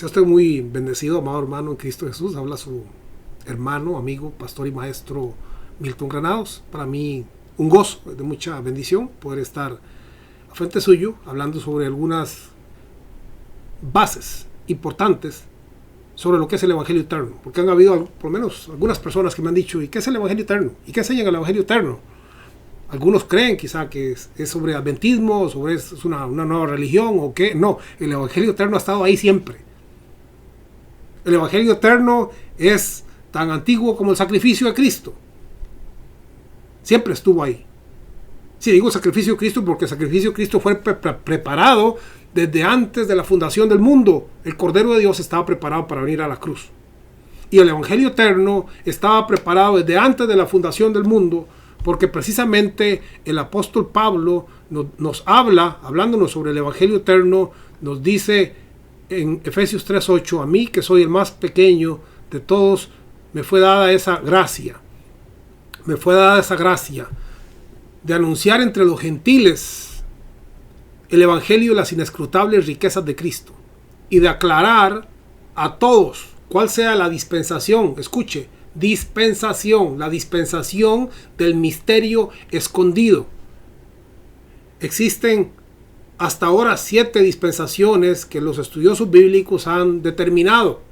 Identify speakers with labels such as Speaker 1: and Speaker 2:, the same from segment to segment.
Speaker 1: Sea usted muy bendecido, amado hermano en Cristo Jesús. Habla su hermano, amigo, pastor y maestro Milton Granados. Para mí un gozo, de mucha bendición poder estar a frente suyo hablando sobre algunas bases importantes sobre lo que es el Evangelio eterno. Porque han habido por lo menos algunas personas que me han dicho, ¿y qué es el Evangelio eterno? ¿Y qué enseñan el Evangelio eterno? Algunos creen quizá que es sobre adventismo, sobre es una nueva religión o qué. No, el Evangelio eterno ha estado ahí siempre. El Evangelio eterno es tan antiguo como el sacrificio de Cristo. Siempre estuvo ahí. Sí, digo sacrificio de Cristo porque el sacrificio de Cristo fue preparado desde antes de la fundación del mundo. El Cordero de Dios estaba preparado para venir a la cruz. Y el Evangelio eterno estaba preparado desde antes de la fundación del mundo, porque precisamente el apóstol Pablo nos habla, hablándonos sobre el Evangelio eterno, nos dice en Efesios 3:8, a mí que soy el más pequeño de todos, me fue dada esa gracia. Me fue dada esa gracia de anunciar entre los gentiles el Evangelio y las inescrutables riquezas de Cristo, y de aclarar a todos cuál sea la dispensación, escuche, dispensación, la dispensación del misterio escondido. Existen hasta ahora 7 dispensaciones que los estudiosos bíblicos han determinado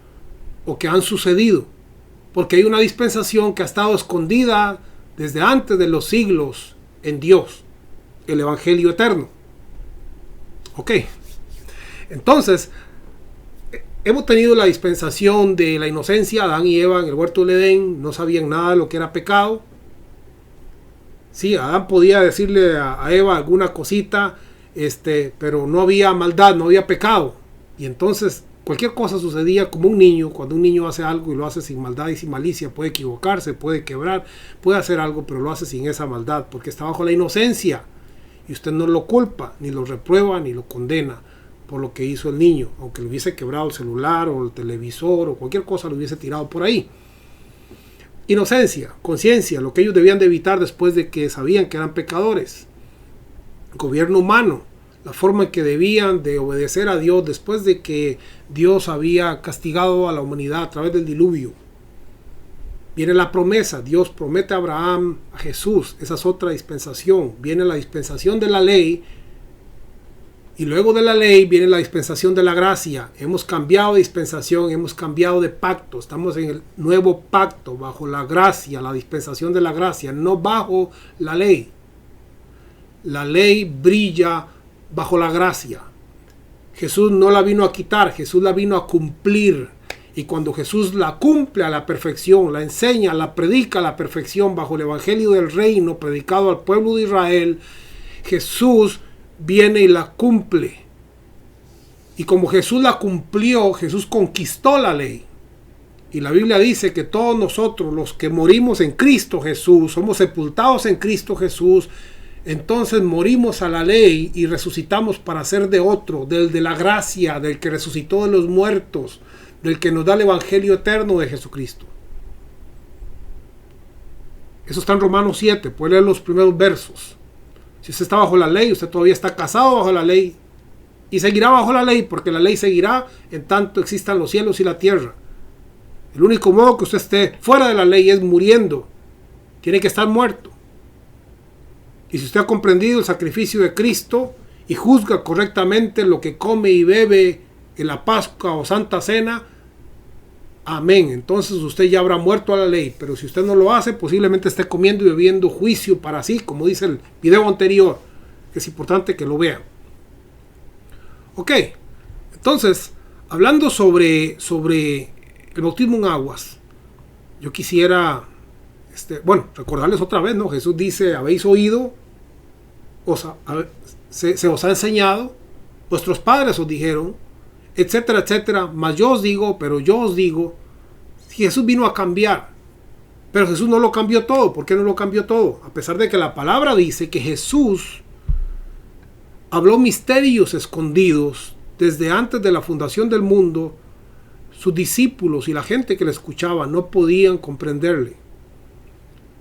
Speaker 1: o que han sucedido, porque hay una dispensación que ha estado escondida desde antes de los siglos en Dios, el Evangelio eterno. Ok, entonces hemos tenido la dispensación de la inocencia. Adán y Eva en el huerto del Edén no sabían nada de lo que era pecado. Sí, Adán podía decirle a Eva alguna cosita, pero no había maldad, no había pecado. Y entonces cualquier cosa sucedía como un niño. Cuando un niño hace algo y lo hace sin maldad y sin malicia, puede equivocarse, puede quebrar, puede hacer algo, pero lo hace sin esa maldad, porque está bajo la inocencia. Y usted no lo culpa, ni lo reprueba, ni lo condena por lo que hizo el niño, aunque le hubiese quebrado el celular o el televisor o cualquier cosa lo hubiese tirado por ahí. Inocencia, conciencia, lo que ellos debían de evitar después de que sabían que eran pecadores. Gobierno humano, la forma en que debían de obedecer a Dios después de que Dios había castigado a la humanidad a través del diluvio. Viene la promesa, Dios promete a Abraham, a Jesús, esa es otra dispensación. Viene la dispensación de la ley, y luego de la ley viene la dispensación de la gracia. Hemos cambiado de dispensación, hemos cambiado de pacto. Estamos en el nuevo pacto, bajo la gracia, la dispensación de la gracia, no bajo la ley. La ley brilla bajo la gracia. Jesús no la vino a quitar, Jesús la vino a cumplir. Y cuando Jesús la cumple a la perfección, la enseña, la predica a la perfección bajo el Evangelio del Reino, predicado al pueblo de Israel, Jesús viene y la cumple. Y como Jesús la cumplió, Jesús conquistó la ley. Y la Biblia dice que todos nosotros, los que morimos en Cristo Jesús, somos sepultados en Cristo Jesús, entonces morimos a la ley y resucitamos para ser de otro, del de la gracia, del que resucitó de los muertos, del que nos da el Evangelio eterno de Jesucristo. Eso está en Romanos 7, puede leer los primeros versos. Si usted está bajo la ley, usted todavía está casado bajo la ley y seguirá bajo la ley, porque la ley seguirá en tanto existan los cielos y la tierra. El único modo que usted esté fuera de la ley es muriendo. Tiene que estar muerto. Y si usted ha comprendido el sacrificio de Cristo y juzga correctamente lo que come y bebe en la Pascua o Santa Cena, amén, entonces usted ya habrá muerto a la ley. Pero si usted no lo hace, posiblemente esté comiendo y bebiendo juicio para sí, como dice el video anterior, que es importante que lo vean. Ok, entonces, hablando sobre el bautismo en aguas, yo quisiera recordarles otra vez, ¿no? Jesús dice, habéis oído, se os ha enseñado, vuestros padres os dijeron, etcétera, etcétera, mas yo os digo, pero yo os digo. Jesús vino a cambiar, pero Jesús no lo cambió todo. ¿Por qué no lo cambió todo? A pesar de que la palabra dice que Jesús habló misterios escondidos desde antes de la fundación del mundo, sus discípulos y la gente que le escuchaba no podían comprenderle.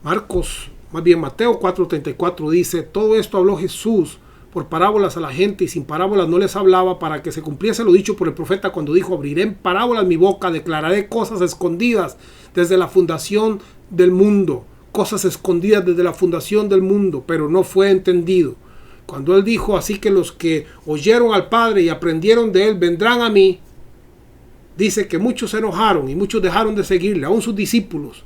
Speaker 1: Mateo 4:34 dice, todo esto habló Jesús por parábolas a la gente y sin parábolas no les hablaba, para que se cumpliese lo dicho por el profeta cuando dijo: abriré en parábolas mi boca, declararé cosas escondidas desde la fundación del mundo, cosas escondidas desde la fundación del mundo, pero no fue entendido. Cuando él dijo: así que los que oyeron al Padre y aprendieron de él vendrán a mí, dice que muchos se enojaron y muchos dejaron de seguirle, aún sus discípulos,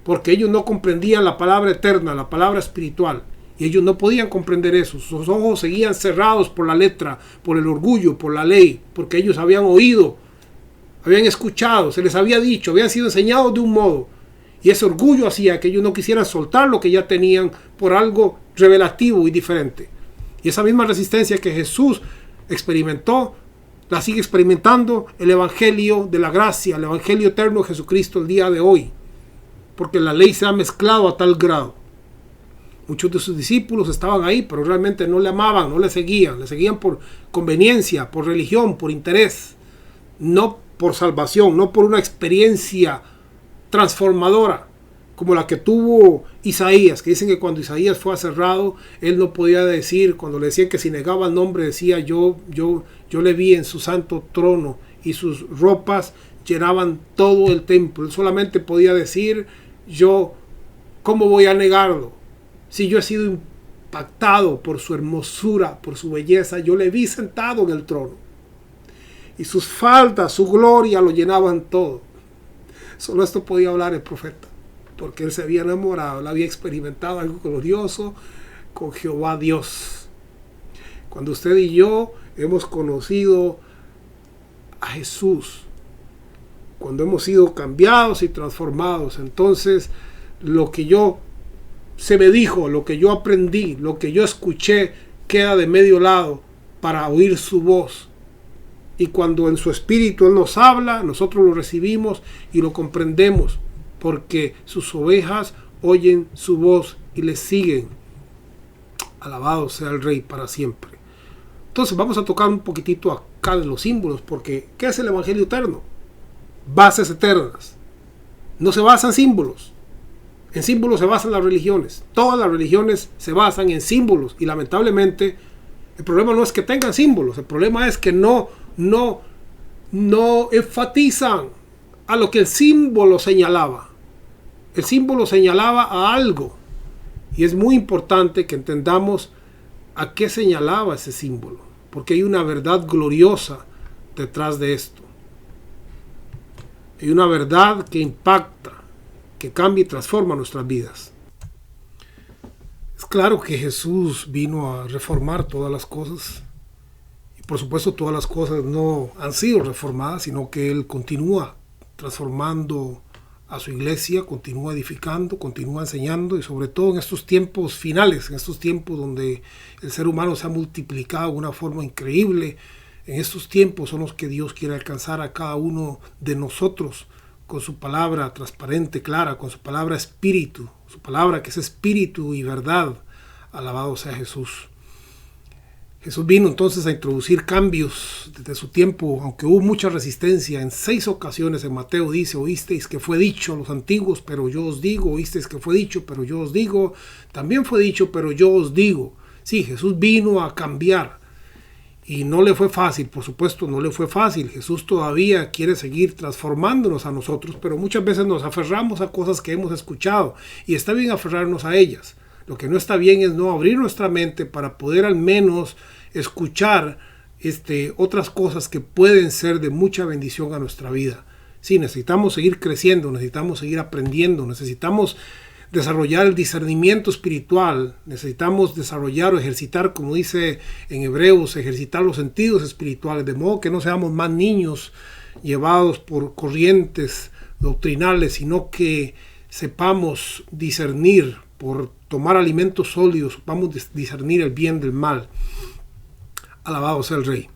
Speaker 1: porque ellos no comprendían la palabra eterna, la palabra espiritual, y ellos no podían comprender eso. Sus ojos seguían cerrados por la letra, por el orgullo, por la ley, porque ellos habían oído, habían escuchado, se les había dicho, habían sido enseñados de un modo, y ese orgullo hacía que ellos no quisieran soltar lo que ya tenían por algo revelativo y diferente. Y esa misma resistencia que Jesús experimentó, la sigue experimentando el Evangelio de la gracia, el Evangelio eterno de Jesucristo el día de hoy, porque la ley se ha mezclado a tal grado. Muchos de sus discípulos estaban ahí, pero realmente no le amaban, no le seguían por conveniencia, por religión, por interés, no por salvación, no por una experiencia transformadora como la que tuvo Isaías, que dicen que cuando Isaías fue aserrado, él no podía decir, cuando le decían que si negaba el nombre, decía: yo le vi en su santo trono, y sus ropas llenaban todo el templo. Él solamente podía decir: ¿cómo voy a negarlo? Si yo he sido impactado por su hermosura, por su belleza, yo le vi sentado en el trono. Y sus faldas, su gloria lo llenaban todo. Solo esto podía hablar el profeta, porque él se había enamorado, él había experimentado algo glorioso con Jehová Dios. Cuando usted y yo hemos conocido a Jesús, cuando hemos sido cambiados y transformados, entonces lo que se me dijo, lo que yo aprendí, lo que yo escuché, queda de medio lado para oír su voz. Y cuando en su espíritu Él nos habla, nosotros lo recibimos y lo comprendemos, porque sus ovejas oyen su voz y le siguen. Alabado sea el Rey para siempre. Entonces vamos a tocar un poquitito acá de los símbolos, porque ¿qué es el Evangelio eterno? Bases eternas. No se basa en símbolos. En símbolos se basan las religiones. Todas las religiones se basan en símbolos, y lamentablemente el problema no es que tengan símbolos, el problema es que no enfatizan a lo que el símbolo señalaba. El símbolo señalaba a algo, y es muy importante que entendamos a qué señalaba ese símbolo, porque hay una verdad gloriosa detrás de esto. Hay una verdad que impacta, que cambia y transforma nuestras vidas. Es claro que Jesús vino a reformar todas las cosas, y por supuesto todas las cosas no han sido reformadas, sino que Él continúa transformando a su iglesia, continúa edificando, continúa enseñando, y sobre todo en estos tiempos finales, en estos tiempos donde el ser humano se ha multiplicado de una forma increíble. En estos tiempos son los que Dios quiere alcanzar a cada uno de nosotros con su palabra transparente, clara, con su palabra espíritu, su palabra que es espíritu y verdad. Alabado sea Jesús. Jesús vino entonces a introducir cambios desde su tiempo, aunque hubo mucha resistencia. En 6 ocasiones en Mateo dice: oísteis que fue dicho a los antiguos, pero yo os digo. Oísteis que fue dicho, pero yo os digo. También fue dicho, pero yo os digo. Sí, Jesús vino a cambiar. Y no le fue fácil, por supuesto, no le fue fácil. Jesús todavía quiere seguir transformándonos a nosotros, pero muchas veces nos aferramos a cosas que hemos escuchado, y está bien aferrarnos a ellas. Lo que no está bien es no abrir nuestra mente para poder al menos escuchar otras cosas que pueden ser de mucha bendición a nuestra vida. Sí, necesitamos seguir creciendo, necesitamos seguir aprendiendo, necesitamos desarrollar el discernimiento espiritual, necesitamos desarrollar o ejercitar, como dice en Hebreos, ejercitar los sentidos espirituales, de modo que no seamos más niños llevados por corrientes doctrinales, sino que sepamos discernir, por tomar alimentos sólidos, sepamos discernir el bien del mal. Alabado sea el Rey.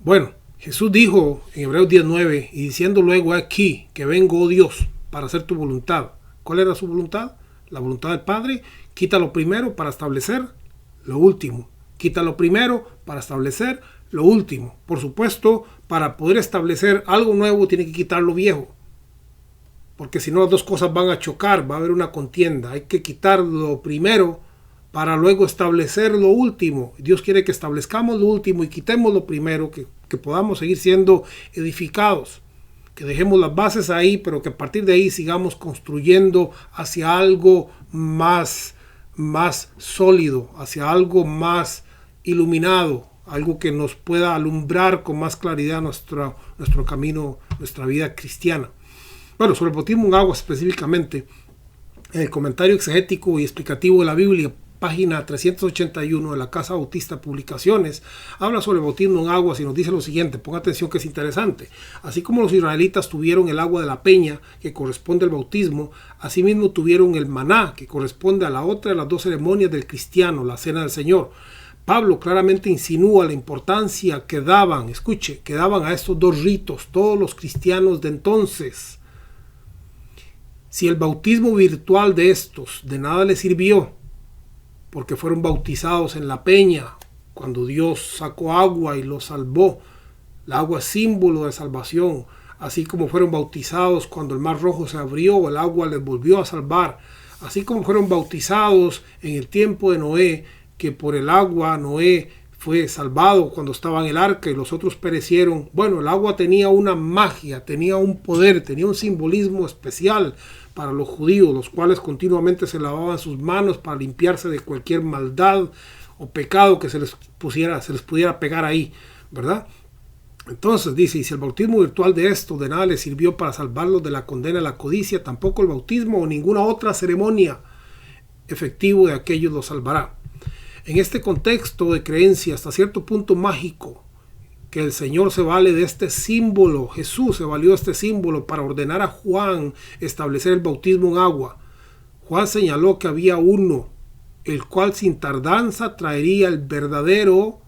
Speaker 1: Bueno, Jesús dijo en Hebreos 10:9, y diciendo luego: aquí que vengo, oh Dios, para hacer tu voluntad. ¿Cuál era su voluntad? La voluntad del Padre. Quita lo primero para establecer lo último. Quita lo primero para establecer lo último. Por supuesto, para poder establecer algo nuevo tiene que quitar lo viejo, porque si no las dos cosas van a chocar, va a haber una contienda. Hay que quitar lo primero para luego establecer lo último. Dios quiere que establezcamos lo último y quitemos lo primero, que podamos seguir siendo edificados, que dejemos las bases ahí, pero que a partir de ahí sigamos construyendo hacia algo más sólido, hacia algo más iluminado, algo que nos pueda alumbrar con más claridad nuestro camino, nuestra vida cristiana. Bueno, sobre el bautismo en agua específicamente, en el comentario exegético y explicativo de la Biblia, página 381 de la Casa Bautista Publicaciones, habla sobre el bautismo en aguas y nos dice lo siguiente, ponga atención que es interesante. Así como los israelitas tuvieron el agua de la peña, que corresponde al bautismo, asimismo tuvieron el maná, que corresponde a la otra de las dos ceremonias del cristiano, la cena del Señor. Pablo claramente insinúa la importancia que daban a estos dos ritos todos los cristianos de entonces. Si el bautismo virtual de estos de nada les sirvió, porque fueron bautizados en la peña, cuando Dios sacó agua y los salvó. El agua es símbolo de salvación, así como fueron bautizados cuando el mar rojo se abrió, el agua les volvió a salvar. Así como fueron bautizados en el tiempo de Noé, que por el agua Noé fue salvado cuando estaba en el arca y los otros perecieron. Bueno, el agua tenía una magia, tenía un poder, tenía un simbolismo especial para los judíos, los cuales continuamente se lavaban sus manos para limpiarse de cualquier maldad o pecado que se les pudiera pegar ahí, ¿verdad? Entonces dice, y si el bautismo virtual de esto de nada les sirvió para salvarlos de la condena de la codicia, tampoco el bautismo o ninguna otra ceremonia efectivo de aquellos los salvará. En este contexto de creencia hasta cierto punto mágico, que el Señor se vale de este símbolo, Jesús se valió de este símbolo para ordenar a Juan establecer el bautismo en agua. Juan señaló que había uno, el cual sin tardanza traería el verdadero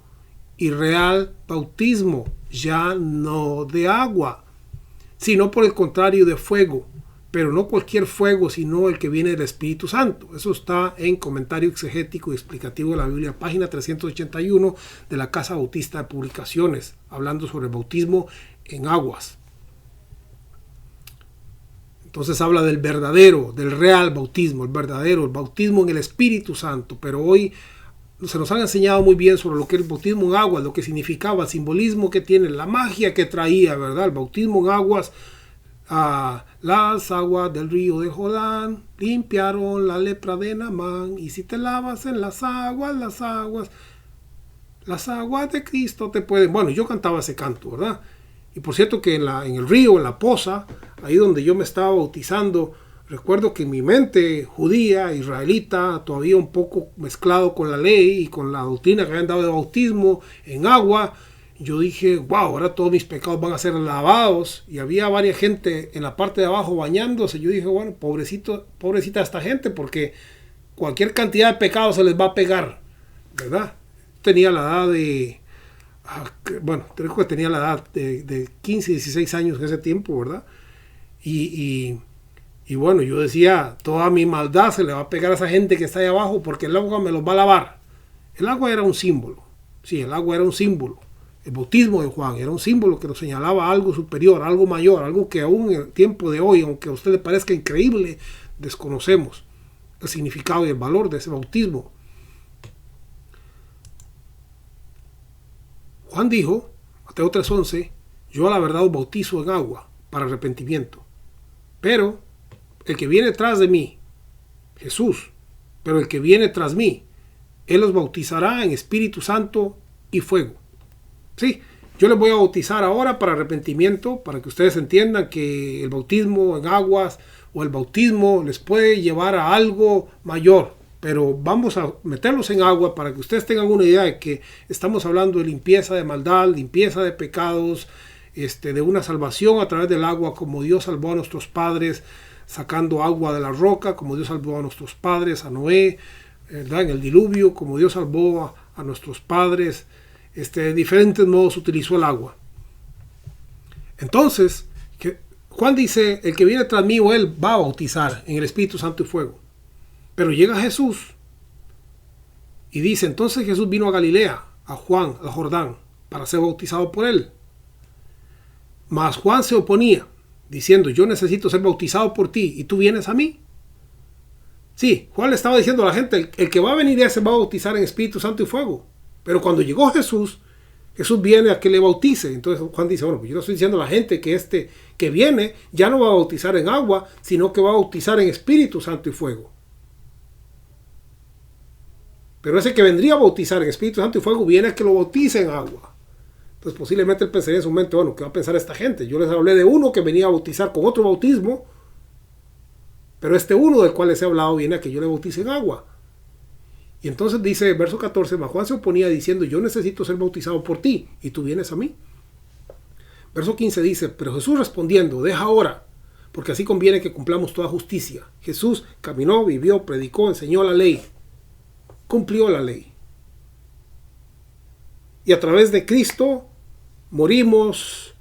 Speaker 1: y real bautismo, ya no de agua, sino por el contrario de fuego, pero no cualquier fuego, sino el que viene del Espíritu Santo. Eso está en comentario exegético y explicativo de la Biblia, página 381 de la Casa Bautista de Publicaciones, hablando sobre el bautismo en aguas. Entonces habla del verdadero, del real bautismo, el bautismo en el Espíritu Santo, pero hoy se nos han enseñado muy bien sobre lo que es el bautismo en aguas, lo que significaba, el simbolismo que tiene, la magia que traía, ¿verdad? El bautismo en aguas, las aguas del río de Jordán limpiaron la lepra de Naamán, y si te lavas en las aguas de Cristo te pueden... Bueno, yo cantaba ese canto, ¿verdad? Y por cierto que en el río, en la poza, ahí donde yo me estaba bautizando, recuerdo que en mi mente judía, israelita, todavía un poco mezclado con la ley y con la doctrina que habían dado de bautismo en agua, yo dije, wow, ahora todos mis pecados van a ser lavados. Y había varias gente en la parte de abajo bañándose. Yo dije, bueno, pobrecita esta gente, porque cualquier cantidad de pecados se les va a pegar, ¿verdad? Tenía la edad de... creo que tenía la edad de 15, 16 años en ese tiempo, ¿verdad? Y bueno, yo decía, toda mi maldad se le va a pegar a esa gente que está ahí abajo, porque el agua me los va a lavar. El agua era un símbolo. Sí, el agua era un símbolo. El bautismo de Juan era un símbolo que nos señalaba algo superior, algo mayor, algo que aún en el tiempo de hoy, aunque a usted le parezca increíble, desconocemos el significado y el valor de ese bautismo. Juan dijo, Mateo 3:11, yo a la verdad os bautizo en agua para arrepentimiento, pero el que viene tras de mí, Jesús, pero el que viene tras mí, Él los bautizará en Espíritu Santo y fuego. Sí, yo les voy a bautizar ahora para arrepentimiento, para que ustedes entiendan que el bautismo en aguas o el bautismo les puede llevar a algo mayor, pero vamos a meterlos en agua para que ustedes tengan una idea de que estamos hablando de limpieza de maldad, limpieza de pecados, de una salvación a través del agua, como Dios salvó a nuestros padres sacando agua de la roca, como Dios salvó a nuestros padres, a Noé, ¿verdad? En el diluvio, como Dios salvó a nuestros padres. De diferentes modos utilizó el agua. Entonces, Juan dice, el que viene tras mí o él va a bautizar en el Espíritu Santo y fuego. Pero llega Jesús y dice, entonces Jesús vino a Galilea, a Juan, al Jordán, para ser bautizado por él. Mas Juan se oponía, diciendo, yo necesito ser bautizado por ti y tú vienes a mí. Sí, Juan le estaba diciendo a la gente, el que va a venir ese va a bautizar en Espíritu Santo y fuego. Pero cuando llegó Jesús, Jesús viene a que le bautice. Entonces Juan dice, bueno, pues yo le estoy diciendo a la gente que este que viene ya no va a bautizar en agua, sino que va a bautizar en Espíritu Santo y fuego. Pero ese que vendría a bautizar en Espíritu Santo y fuego viene a que lo bautice en agua. Entonces posiblemente él pensaría en su mente, bueno, ¿qué va a pensar esta gente? Yo les hablé de uno que venía a bautizar con otro bautismo, pero este uno del cual les he hablado viene a que yo le bautice en agua. Y entonces dice, verso 14, mas Juan se oponía diciendo, yo necesito ser bautizado por ti, y tú vienes a mí. Verso 15 dice, pero Jesús respondiendo, deja ahora, porque así conviene que cumplamos toda justicia. Jesús caminó, vivió, predicó, enseñó la ley, cumplió la ley. Y a través de Cristo morimos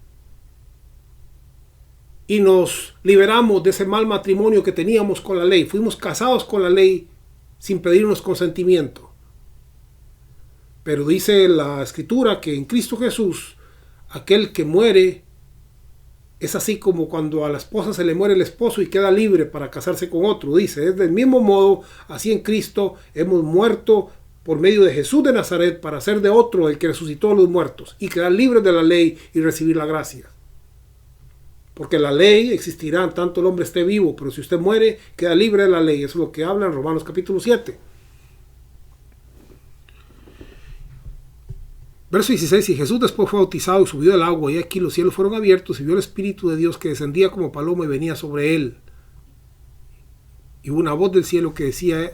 Speaker 1: y nos liberamos de ese mal matrimonio que teníamos con la ley. Fuimos casados con la ley sin pedirnos consentimiento. Pero dice la Escritura que en Cristo Jesús, aquel que muere es así como cuando a la esposa se le muere el esposo y queda libre para casarse con otro. Dice, es del mismo modo, así en Cristo hemos muerto por medio de Jesús de Nazaret para ser de otro el que resucitó a los muertos y quedar libres de la ley y recibir la gracia. Porque la ley existirá en tanto el hombre esté vivo, pero si usted muere, queda libre de la ley. Eso es lo que habla en Romanos capítulo 7. Verso 16, y Jesús después fue bautizado y subió del agua, y aquí los cielos fueron abiertos, y vio el Espíritu de Dios que descendía como paloma y venía sobre él. Y hubo una voz del cielo que decía,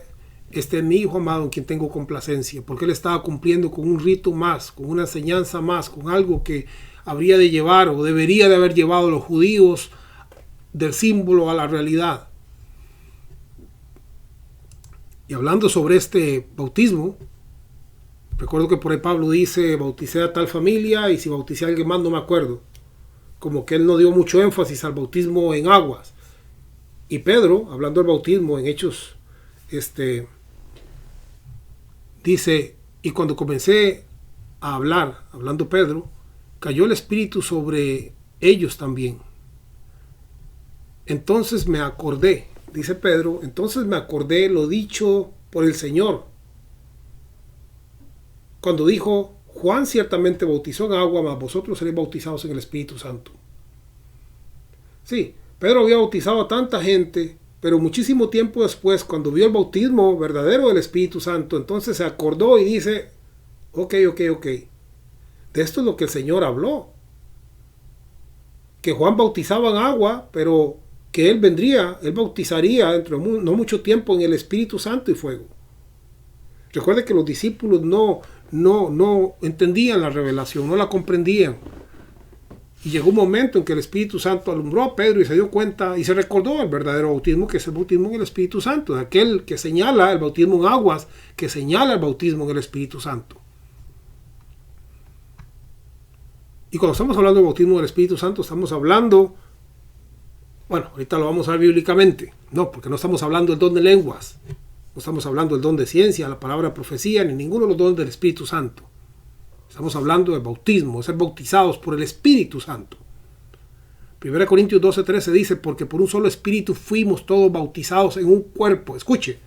Speaker 1: este es mi Hijo amado en quien tengo complacencia, porque él estaba cumpliendo con un rito más, con una enseñanza más, con algo que habría de llevar o debería de haber llevado a los judíos del símbolo a la realidad. Y hablando sobre este bautismo, recuerdo que por ahí Pablo dice, bauticé a tal familia y si bauticé a alguien más no me acuerdo. Como que él no dio mucho énfasis al bautismo en aguas. Y Pedro, hablando del bautismo en Hechos, dice, y cuando comencé a hablar, hablando Pedro, cayó el Espíritu sobre ellos también. Entonces me acordé, dice Pedro, entonces me acordé lo dicho por el Señor. Cuando dijo, Juan ciertamente bautizó en agua, mas vosotros seréis bautizados en el Espíritu Santo. Sí, Pedro había bautizado a tanta gente, pero muchísimo tiempo después, cuando vio el bautismo verdadero del Espíritu Santo, entonces se acordó y dice, ok. De esto es lo que el Señor habló. Que Juan bautizaba en agua, pero que él vendría, él bautizaría dentro de no mucho tiempo en el Espíritu Santo y fuego. Recuerde que los discípulos no entendían la revelación, no la comprendían. Y llegó un momento en que el Espíritu Santo alumbró a Pedro y se dio cuenta y se recordó el verdadero bautismo, que es el bautismo en el Espíritu Santo, de aquel que señala el bautismo en aguas, que señala el bautismo en el Espíritu Santo. Y cuando estamos hablando del bautismo del Espíritu Santo, estamos hablando, bueno, ahorita lo vamos a ver bíblicamente, no, porque no estamos hablando del don de lenguas, no estamos hablando del don de ciencia, la palabra profecía, ni ninguno de los dones del Espíritu Santo. Estamos hablando del bautismo, de ser bautizados por el Espíritu Santo. 1 Corintios 12:13 dice, porque por un solo Espíritu fuimos todos bautizados en un cuerpo. Escuche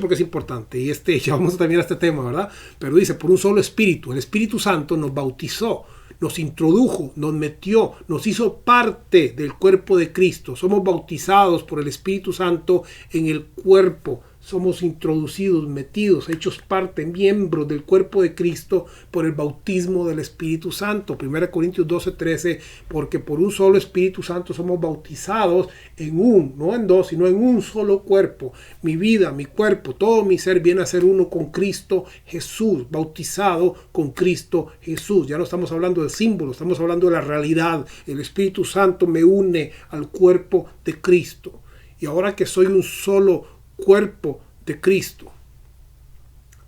Speaker 1: porque es importante, y ya vamos a terminar este tema, ¿verdad? Pero dice, por un solo Espíritu, el Espíritu Santo nos bautizó, nos introdujo, nos metió, nos hizo parte del cuerpo de Cristo. Somos bautizados por el Espíritu Santo en el cuerpo. Somos introducidos, metidos, hechos parte, miembros del cuerpo de Cristo por el bautismo del Espíritu Santo. 1 Corintios 12:13, porque por un solo Espíritu Santo somos bautizados no en dos, sino en un solo cuerpo. Mi vida, mi cuerpo, todo mi ser viene a ser uno con Cristo Jesús, bautizado con Cristo Jesús. Ya no estamos hablando de símbolos, estamos hablando de la realidad. El Espíritu Santo me une al cuerpo de Cristo. Y ahora que soy un solo cuerpo de Cristo,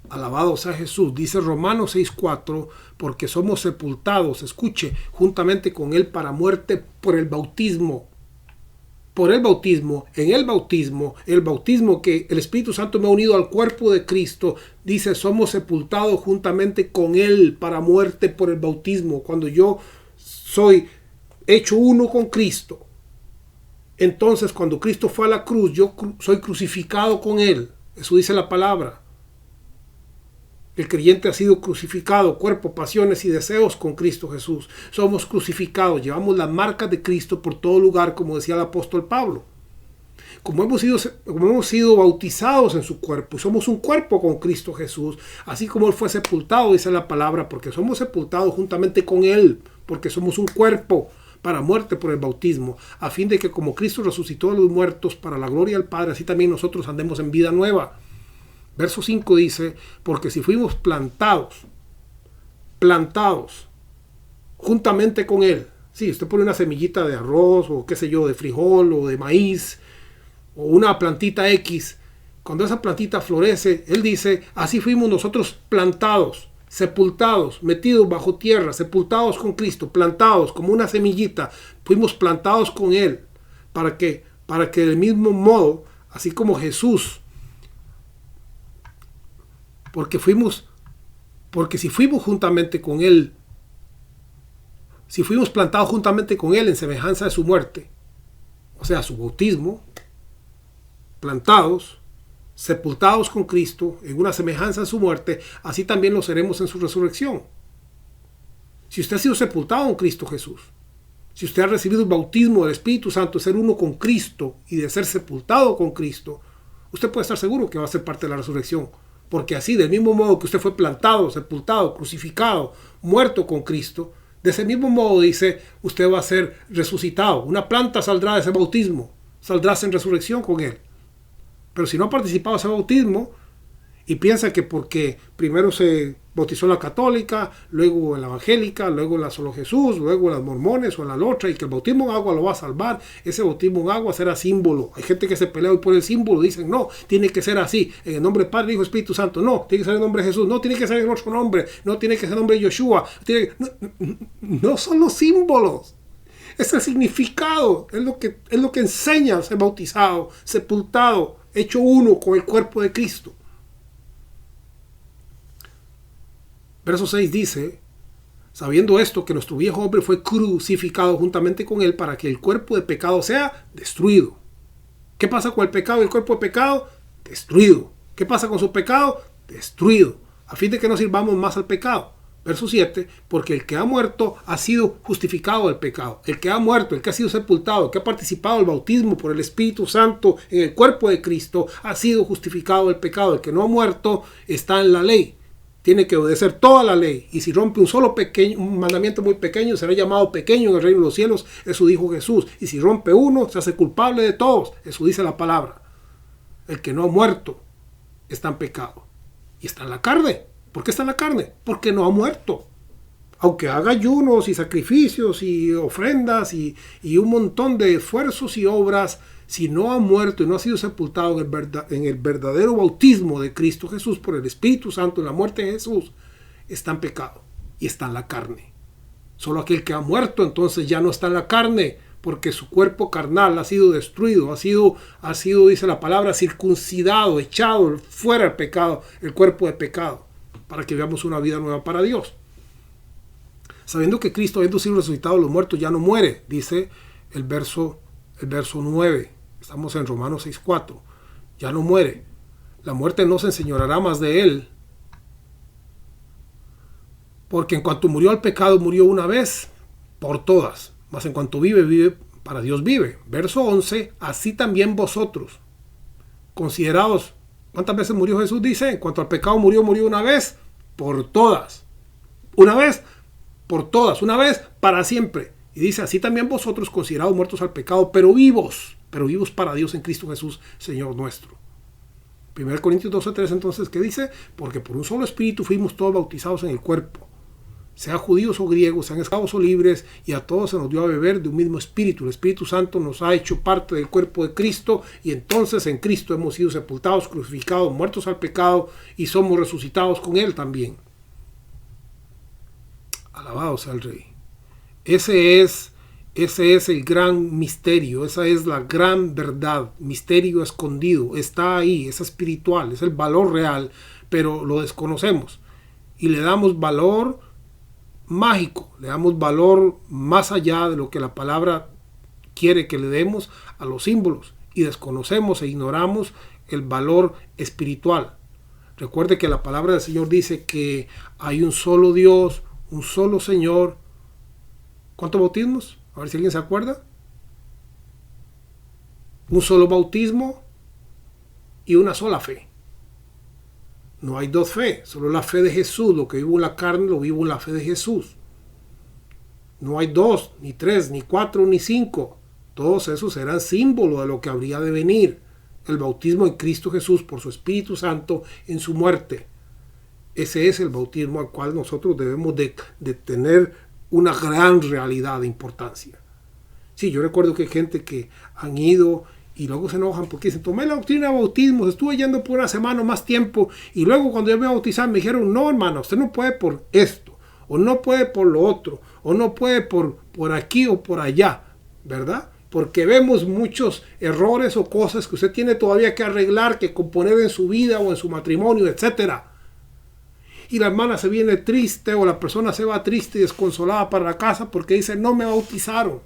Speaker 1: alabado sea Jesús, dice Romanos 6:4, porque somos sepultados, escuche, juntamente con él para muerte por el bautismo, en el bautismo que el Espíritu Santo me ha unido al cuerpo de Cristo, dice, somos sepultados juntamente con él para muerte por el bautismo. Cuando yo soy hecho uno con Cristo, Entonces, cuando Cristo fue a la cruz, yo soy crucificado con Él. Eso dice la palabra. El creyente ha sido crucificado, cuerpo, pasiones y deseos con Cristo Jesús. Somos crucificados, llevamos las marcas de Cristo por todo lugar, como decía el apóstol Pablo. Como hemos sido bautizados en su cuerpo, somos un cuerpo con Cristo Jesús, así como Él fue sepultado, dice la palabra, porque somos sepultados juntamente con Él, porque somos un cuerpo para muerte por el bautismo, a fin de que como Cristo resucitó a los muertos para la gloria del Padre, así también nosotros andemos en vida nueva. Verso 5 dice, porque si fuimos plantados juntamente con Él. Sí, usted pone una semillita de arroz o qué sé yo, de frijol o de maíz o una plantita X. Cuando esa plantita florece, Él dice, así fuimos nosotros plantados, sepultados, metidos bajo tierra, sepultados con Cristo, plantados como una semillita. Fuimos plantados con Él para que del mismo modo, así como Jesús, porque si fuimos juntamente con Él, si fuimos plantados juntamente con Él en semejanza de su muerte, o sea, su bautismo, plantados, sepultados con Cristo en una semejanza de su muerte, así también lo seremos en su resurrección. Si usted ha sido sepultado en Cristo Jesús, si usted ha recibido el bautismo del Espíritu Santo, de ser uno con Cristo y de ser sepultado con Cristo, usted puede estar seguro que va a ser parte de la resurrección. Porque así, del mismo modo que usted fue plantado, sepultado, crucificado, muerto con Cristo, de ese mismo modo, dice, usted va a ser resucitado. Una planta saldrá de ese bautismo, saldrá en resurrección con Él. Pero si no ha participado de ese bautismo y piensa que porque primero se bautizó en la católica, luego en la evangélica, luego en la Solo Jesús, luego en las mormones o en la otra, y que el bautismo en agua lo va a salvar, ese bautismo en agua será símbolo. Hay gente que se pelea hoy por el símbolo, dicen no, tiene que ser así, en el nombre del Padre, Hijo, Espíritu Santo, no, tiene que ser en el nombre de Jesús, no, tiene que ser en otro nombre, no tiene que ser en el nombre de Yoshua, no son los símbolos. Es el significado, es lo que enseña ser bautizado, sepultado, hecho uno con el cuerpo de Cristo. Verso 6 dice, sabiendo esto, que nuestro viejo hombre fue crucificado juntamente con Él para que el cuerpo de pecado sea destruido. ¿Qué pasa con el pecado y el cuerpo de pecado? Destruido. ¿Qué pasa con su pecado? Destruido. A fin de que no sirvamos más al pecado. Verso 7, porque el que ha muerto ha sido justificado del pecado. El que ha muerto, el que ha sido sepultado, el que ha participado del bautismo por el Espíritu Santo en el cuerpo de Cristo, ha sido justificado del pecado. El que no ha muerto está en la ley. Tiene que obedecer toda la ley. Y si rompe un mandamiento muy pequeño, será llamado pequeño en el reino de los cielos. Eso dijo Jesús. Y si rompe uno, se hace culpable de todos. Eso dice la palabra. El que no ha muerto está en pecado. Y está en la carne. ¿Por qué está en la carne? Porque no ha muerto. Aunque haga ayunos y sacrificios y ofrendas y un montón de esfuerzos y obras, si no ha muerto y no ha sido sepultado en el verdadero bautismo de Cristo Jesús por el Espíritu Santo en la muerte de Jesús, está en pecado y está en la carne. Solo aquel que ha muerto entonces ya no está en la carne, porque su cuerpo carnal ha sido destruido, ha sido, dice la palabra, circuncidado, echado fuera el pecado, el cuerpo de pecado, para que veamos una vida nueva para Dios. Sabiendo que Cristo, habiendo sido resucitado de los muertos, ya no muere, dice el verso 9. Estamos en Romanos 6:4. Ya no muere. La muerte no se enseñoreará más de Él. Porque en cuanto murió al pecado, murió una vez por todas. Mas en cuanto vive, para Dios vive. Verso 11. Así también vosotros, considerados. ¿Cuántas veces murió Jesús? Dice, en cuanto al pecado murió una vez por todas. Una vez por todas. Una vez para siempre. Y dice, así también vosotros, considerados muertos al pecado, pero vivos para Dios en Cristo Jesús, Señor nuestro. 1 Corintios 12:3, entonces, ¿qué dice? Porque por un solo espíritu fuimos todos bautizados en el cuerpo, sean judíos o griegos, sean esclavos o libres, y a todos se nos dio a beber de un mismo espíritu. El Espíritu Santo nos ha hecho parte del cuerpo de Cristo, y entonces en Cristo hemos sido sepultados, crucificados, muertos al pecado, y somos resucitados con Él también. Alabado sea el Rey. Ese es el gran misterio, esa es la gran verdad, misterio escondido, está ahí, es espiritual, es el valor real, pero lo desconocemos y le damos valor mágico, le damos valor más allá de lo que la palabra quiere que le demos a los símbolos y desconocemos e ignoramos el valor espiritual. Recuerde que la palabra del Señor dice que hay un solo Dios, un solo Señor. ¿Cuántos bautismos? A ver si alguien se acuerda. Un solo bautismo y una sola fe. No hay dos fe, solo la fe de Jesús. Lo que vivo en la carne lo vivo en la fe de Jesús. No hay dos, ni tres, ni cuatro, ni cinco. Todos esos eran símbolos de lo que habría de venir. El bautismo en Cristo Jesús por su Espíritu Santo en su muerte. Ese es el bautismo al cual nosotros debemos de tener una gran realidad de importancia. Sí, yo recuerdo que hay gente que han ido y luego se enojan porque dicen, tomé la doctrina de bautismo, estuve yendo por una semana más tiempo y luego cuando yo me bautizaba me dijeron, no hermano, usted no puede por esto, o no puede por lo otro, o no puede por aquí o por allá, ¿verdad? Porque vemos muchos errores o cosas que usted tiene todavía que arreglar, que componer en su vida o en su matrimonio, etcétera. Y la hermana se viene triste o la persona se va triste y desconsolada para la casa porque dice, no me bautizaron.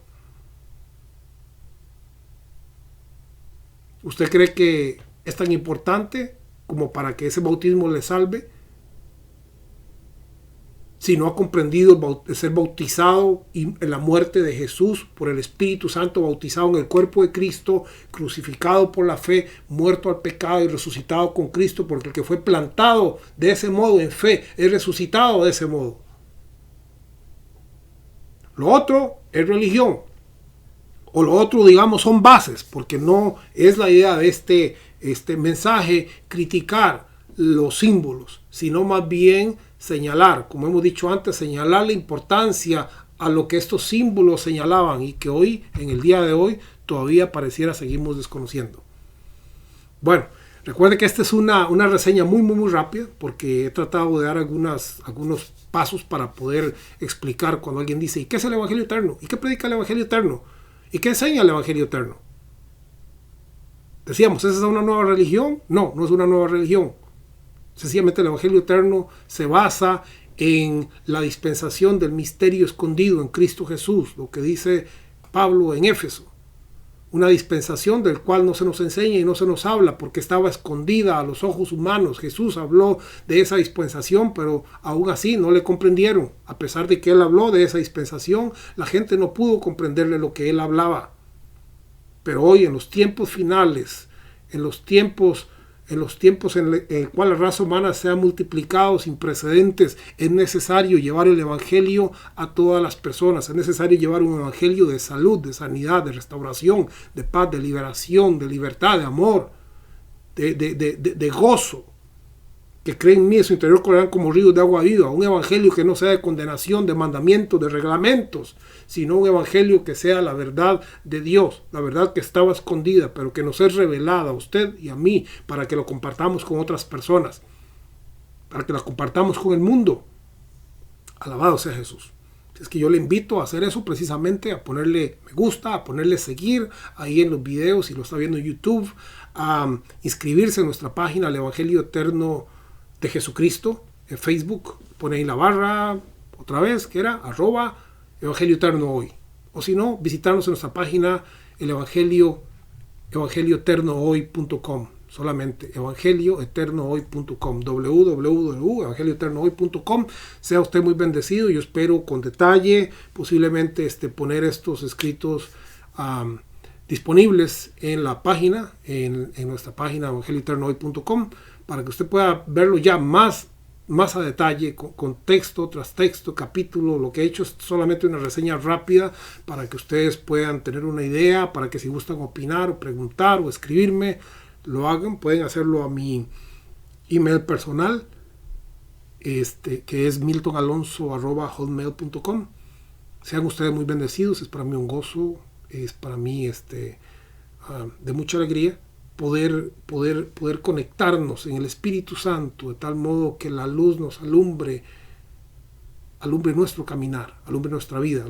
Speaker 1: ¿Usted cree que es tan importante como para que ese bautismo le salve? Si no ha comprendido el ser bautizado y en la muerte de Jesús por el Espíritu Santo, bautizado en el cuerpo de Cristo, crucificado por la fe, muerto al pecado y resucitado con Cristo, porque el que fue plantado de ese modo en fe es resucitado de ese modo. Lo otro es religión. O lo otro, digamos, son bases, porque no es la idea de este mensaje criticar los símbolos, sino más bien señalar, como hemos dicho antes, señalar la importancia a lo que estos símbolos señalaban y que hoy, en el día de hoy, todavía pareciera seguimos desconociendo. Bueno, recuerde que esta es una reseña muy rápida, porque he tratado de dar algunos pasos para poder explicar cuando alguien dice, ¿y qué es el Evangelio Eterno? ¿Y qué predica el Evangelio Eterno? ¿Y qué enseña el Evangelio Eterno? Decíamos, ¿esa es una nueva religión? No, no es una nueva religión. Sencillamente el Evangelio Eterno se basa en la dispensación del misterio escondido en Cristo Jesús, lo que dice Pablo en Éfeso. Una dispensación del cual no se nos enseña y no se nos habla porque estaba escondida a los ojos humanos. Jesús habló de esa dispensación, pero aún así no le comprendieron. A pesar de que él habló de esa dispensación, la gente no pudo comprenderle lo que él hablaba. Pero hoy, en los tiempos finales, en los tiempos en el cual la raza humana se ha multiplicado sin precedentes, es necesario llevar el Evangelio a todas las personas. Es necesario llevar un Evangelio de salud, de sanidad, de restauración, de paz, de liberación, de libertad, de amor, de gozo. Que creen en mí, en su interior correrán como ríos de agua viva. Un evangelio que no sea de condenación, de mandamientos, de reglamentos, sino un evangelio que sea la verdad de Dios, la verdad que estaba escondida, pero que nos es revelada a usted y a mí, para que lo compartamos con otras personas, para que la compartamos con el mundo. Alabado sea Jesús. Es que yo le invito a hacer eso precisamente, a ponerle me gusta, a ponerle seguir ahí en los videos, si lo está viendo en YouTube, a inscribirse en nuestra página, el Evangelio Eterno de Jesucristo, en Facebook. Pone ahí la barra, otra vez, que era @Evangelio Eterno Hoy. O si no, visitarnos en nuestra página, el evangelioeternohoy.com. Solamente evangelioeternohoy.com, www.evangelioeternohoy.com. Sea usted muy bendecido. Yo espero con detalle posiblemente poner estos escritos disponibles en la página, en nuestra página evangelioeternohoy.com, para que usted pueda verlo ya más a detalle, con texto tras texto, capítulo. Lo que he hecho es solamente una reseña rápida para que ustedes puedan tener una idea, para que si gustan opinar o preguntar o escribirme, lo hagan. Pueden hacerlo a mi email personal, que es miltonalonso@hotmail.com. Sean ustedes muy bendecidos. Es para mí un gozo, es para mí de mucha alegría poder conectarnos en el Espíritu Santo de tal modo que la luz nos alumbre nuestro caminar, alumbre nuestra vida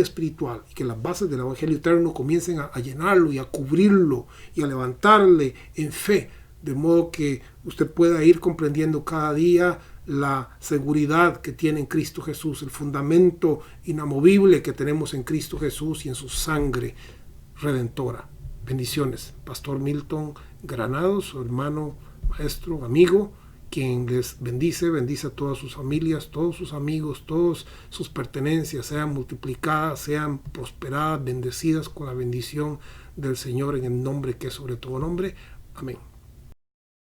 Speaker 1: espiritual, y que las bases del Evangelio Eterno comiencen a llenarlo y a cubrirlo y a levantarle en fe, de modo que usted pueda ir comprendiendo cada día la seguridad que tiene en Cristo Jesús, el fundamento inamovible que tenemos en Cristo Jesús y en su sangre redentora. Bendiciones. Pastor Milton Granados, su hermano, maestro, amigo, quien les bendice a todas sus familias, todos sus amigos, todas sus pertenencias, sean multiplicadas, sean prosperadas, bendecidas con la bendición del Señor en el nombre que es sobre todo nombre. Amén.